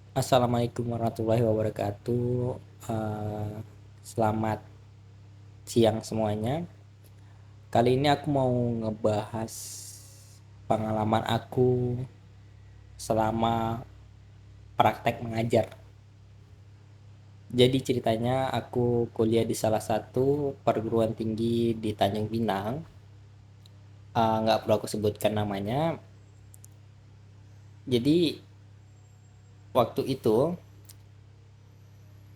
Assalamualaikum warahmatullahi wabarakatuh. Eh, Selamat siang semuanya. Kali ini aku mau ngebahas pengalaman aku selama praktek mengajar. Jadi ceritanya aku kuliah di salah satu perguruan tinggi di Tanjung Pinang. Nggak perlu aku sebutkan namanya. Jadi waktu itu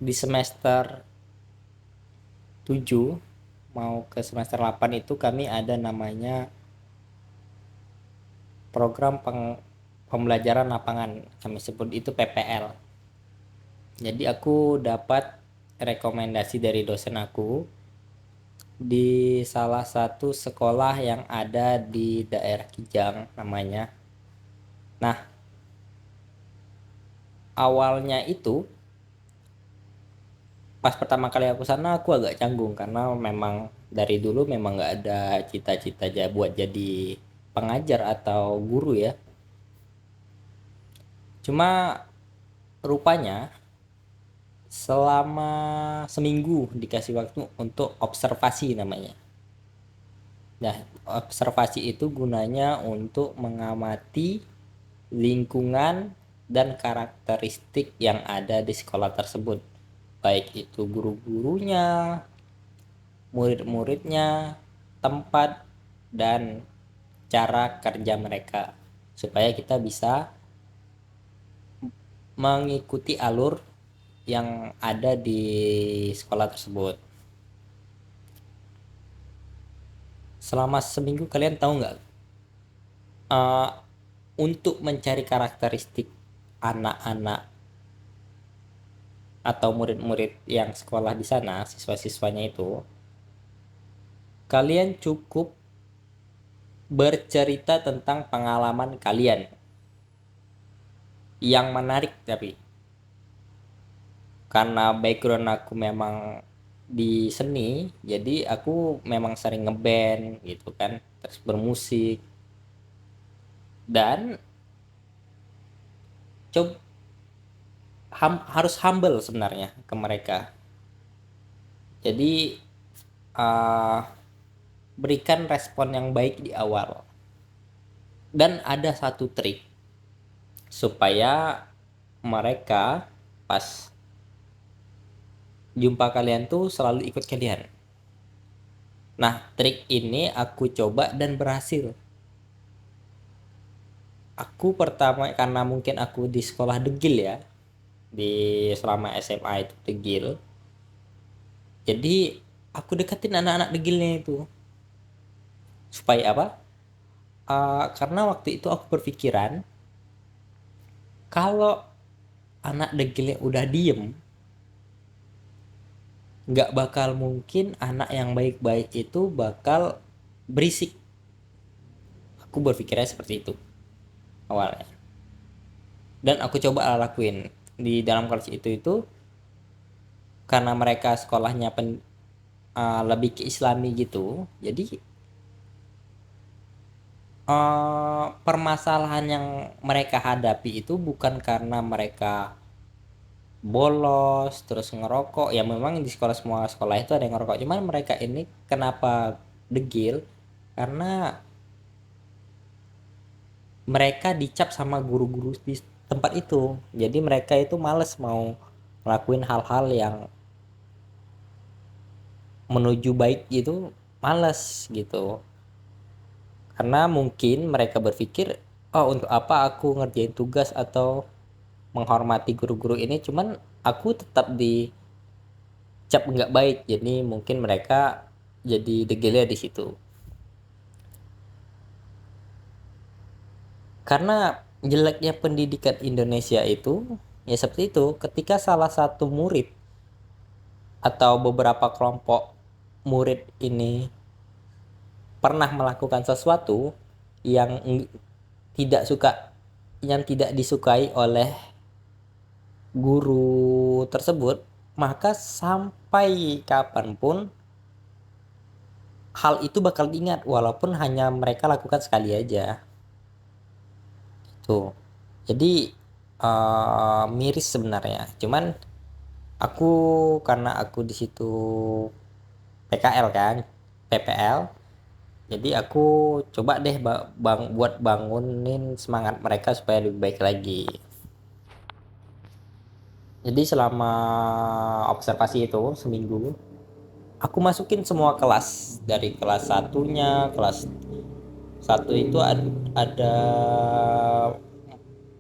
di semester 7 mau ke semester 8 itu kami ada namanya program pembelajaran lapangan, kami sebut itu PPL. Jadi aku dapat rekomendasi dari dosen aku di salah satu sekolah yang ada di daerah Kijang namanya. Nah, awalnya itu pas pertama kali aku sana aku agak canggung karena memang dari dulu memang nggak ada cita-cita buat jadi pengajar atau guru ya. Cuma rupanya selama seminggu dikasih waktu untuk observasi namanya. Nah, observasi itu gunanya untuk mengamati lingkungan dan karakteristik yang ada di sekolah tersebut. Baik itu guru-gurunya, murid-muridnya, tempat, dan cara kerja mereka. Supaya kita bisa mengikuti alur yang ada di sekolah tersebut. Selama seminggu kalian tahu nggak, eh, untuk mencari karakteristik anak-anak atau murid-murid yang sekolah di sana, siswa-siswanya itu, kalian cukup bercerita tentang pengalaman kalian yang menarik. Tapi karena background aku memang di seni, jadi aku memang sering ngeband gitu kan, terus bermusik, dan coba harus humble sebenarnya ke mereka. Jadi uh, berikan respon yang baik di awal. Dan ada satu trik supaya mereka pas jumpa kalian tuh selalu ikut kalian. Nah, trik ini aku coba dan berhasil. Aku pertama karena mungkin aku di sekolah degil ya, di selama SMA itu degil. Jadi aku deketin anak-anak degilnya itu. Supaya apa? Karena waktu itu aku berpikiran kalau anak degilnya udah diem, nggak bakal mungkin anak yang baik-baik itu bakal berisik. Aku berpikirnya seperti itu awalnya, dan aku coba lakuin di dalam kelas itu karena mereka sekolahnya lebih ke islami gitu. Jadi permasalahan yang mereka hadapi itu bukan karena mereka bolos terus ngerokok. Ya memang di semua sekolah itu ada yang ngerokok, cuman mereka ini kenapa degil karena mereka dicap sama guru-guru di tempat itu. Jadi mereka itu males mau ngelakuin hal-hal yang menuju baik gitu, males gitu. Karena mungkin mereka berpikir, oh untuk apa aku ngerjain tugas atau menghormati guru-guru ini, cuman aku tetap dicap nggak baik. Jadi mungkin mereka jadi degilnya di situ. Karena jeleknya pendidikan Indonesia itu ya seperti itu, ketika salah satu murid atau beberapa kelompok murid ini pernah melakukan sesuatu yang tidak suka, yang tidak disukai oleh guru tersebut, maka sampai kapanpun hal itu bakal diingat walaupun hanya mereka lakukan sekali aja tuh. Jadi miris sebenarnya. Cuman aku karena aku di situ PKL kan, PPL, jadi aku coba deh buat bangunin semangat mereka supaya lebih baik lagi. Jadi selama observasi itu seminggu, aku masukin semua kelas dari kelas satunya, kelas satu itu ada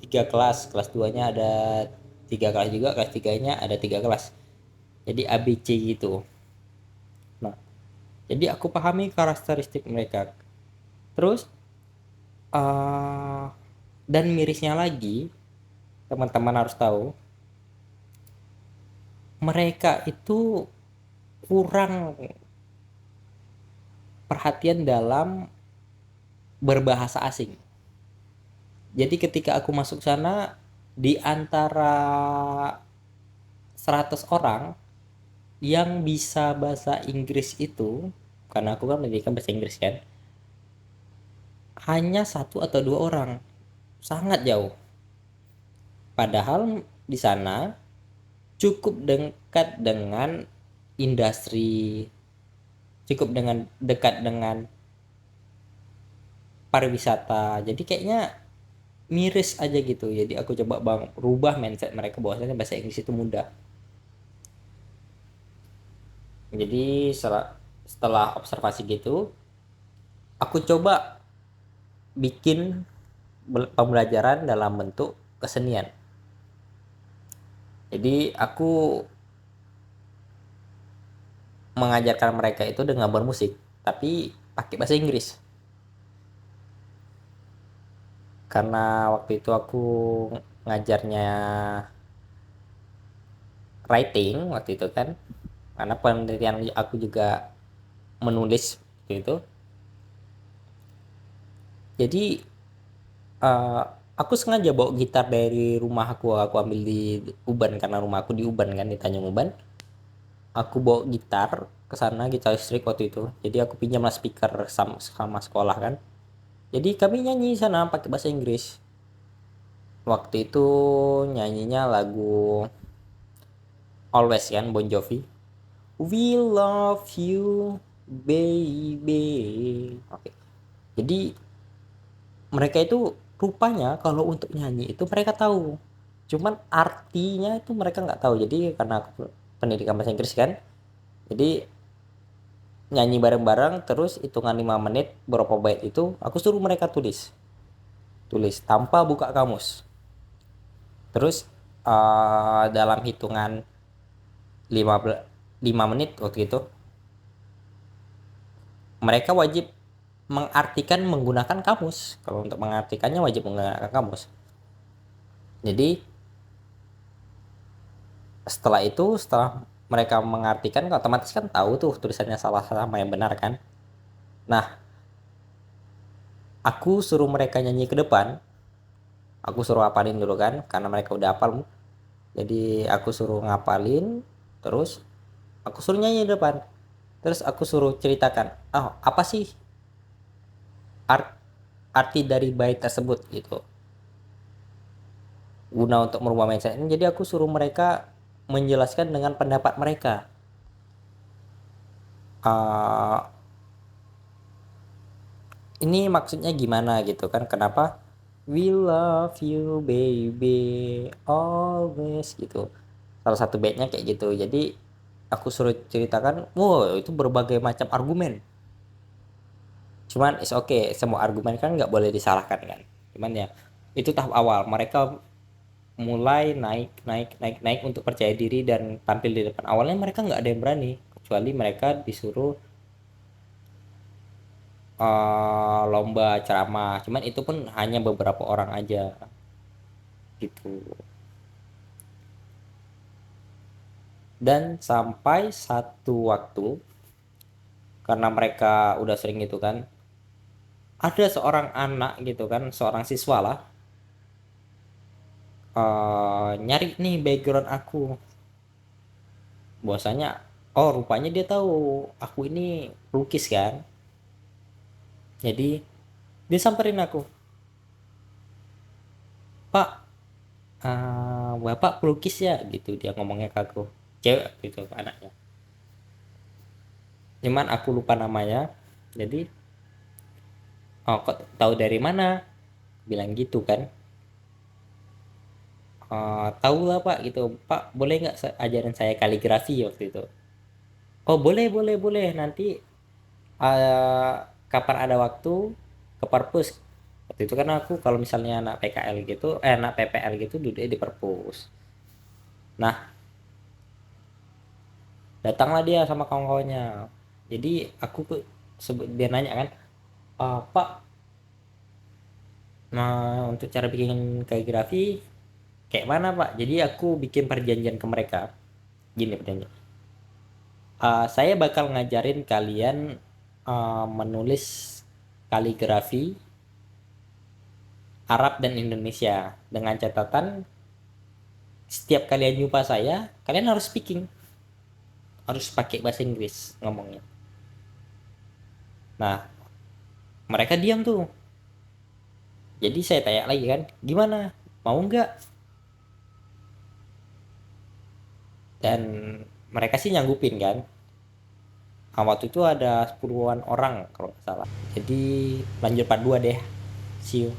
3 kelas, kelas 2-nya ada 3 kelas juga, kelas 3-nya ada 3 kelas. Jadi ABC gitu. Nah, jadi aku pahami karakteristik mereka. Terus uh, dan mirisnya lagi, teman-teman harus tahu, mereka itu kurang perhatian dalam berbahasa asing. Jadi ketika aku masuk sana, di antara 100 orang yang bisa bahasa Inggris itu, karena aku kan pendidikan bahasa Inggris kan, hanya 1 atau 2 orang, sangat jauh. Padahal di sana cukup dekat dengan industri, cukup dengan dekat dengan pariwisata. Jadi kayaknya miris aja gitu. Jadi aku coba rubah mindset mereka bahwasanya bahasa Inggris itu mudah. Jadi setelah observasi gitu, aku coba bikin pembelajaran dalam bentuk kesenian. Jadi aku mengajarkan mereka itu dengan bermusik, tapi pakai bahasa Inggris. Karena waktu itu aku ngajarnya writing waktu itu kan, karena penelitian aku juga menulis gitu. Jadi uh, aku sengaja bawa gitar dari rumah aku ambil di Uban karena rumah aku di Uban kan, di Tanjung Uban. Aku bawa gitar ke sana, gitar listrik waktu itu. Jadi aku pinjam speaker sama sekolah kan. Jadi kami nyanyi sana pakai bahasa Inggris. Waktu itu nyanyinya lagu Always kan, Bon Jovi. We love you baby. Oke. Jadi mereka itu rupanya kalau untuk nyanyi itu mereka tahu. Cuman artinya itu mereka nggak tahu. Jadi karena aku pendidikan bahasa Inggris kan. Jadi nyanyi bareng-bareng terus hitungan 5 menit berapa bait itu aku suruh mereka tulis tanpa buka kamus. Terus dalam hitungan 5 menit waktu itu mereka wajib mengartikan menggunakan kamus. Kalau untuk mengartikannya wajib menggunakan kamus. Jadi setelah mereka mengartikan, otomatis kan tahu tuh tulisannya salah sama yang benar kan. Nah, aku suruh mereka nyanyi ke depan. Aku suruh hafalin dulu kan, karena mereka udah hafal. Jadi aku suruh ngapalin, terus aku suruh nyanyi di depan. Terus aku suruh ceritakan, oh apa sih arti dari bait tersebut gitu. Guna untuk merubah mindset ini, jadi aku suruh mereka menjelaskan dengan pendapat mereka. Uh, ini maksudnya gimana gitu kan, kenapa we love you baby always gitu, salah satu baitnya kayak gitu. Jadi aku suruh ceritakan, wow itu berbagai macam argumen. Cuman is okay, semua argumen kan nggak boleh disalahkan kan. Cuman ya itu tahap awal, mereka mulai naik naik naik naik untuk percaya diri dan tampil di depan. Awalnya mereka nggak ada yang berani kecuali mereka disuruh lomba ceramah, cuman itu pun hanya beberapa orang aja gitu. Dan sampai satu waktu, karena mereka udah sering gitu kan, ada seorang anak gitu kan, seorang siswa lah, nyari nih background aku, bahwasanya oh rupanya dia tahu aku ini lukis kan. Jadi dia samperin aku, Pak, Bapak pelukis ya gitu, dia ngomongnya ke aku, cewek gitu anaknya, cuman aku lupa namanya. Jadi, oh kok tahu dari mana, bilang gitu kan. Tahu lah pak gitu, pak boleh nggak ajarin saya kaligrafi waktu itu. Oh boleh boleh boleh, nanti eh, kapan ada waktu ke perpus. Waktu itu kan aku kalau misalnya anak PKL gitu, anak PPL gitu duduknya di perpus. Nah, datanglah dia sama kawan-kawannya. Jadi aku sebut dia nanya kan, Pak, nah untuk cara bikin kaligrafi kayak mana Pak? Jadi aku bikin perjanjian ke mereka. Gini perjanjian. Saya bakal ngajarin kalian menulis kaligrafi Arab dan Indonesia dengan catatan setiap kalian jumpa saya, kalian harus speaking, harus pakai bahasa Inggris ngomongnya. Nah, mereka diam tuh. Jadi saya tanya lagi kan, gimana? Mau nggak? Dan mereka sih nyanggupin kan. Waktu itu ada 10-an orang kalau nggak salah. Jadi lanjut part 2 deh. See you.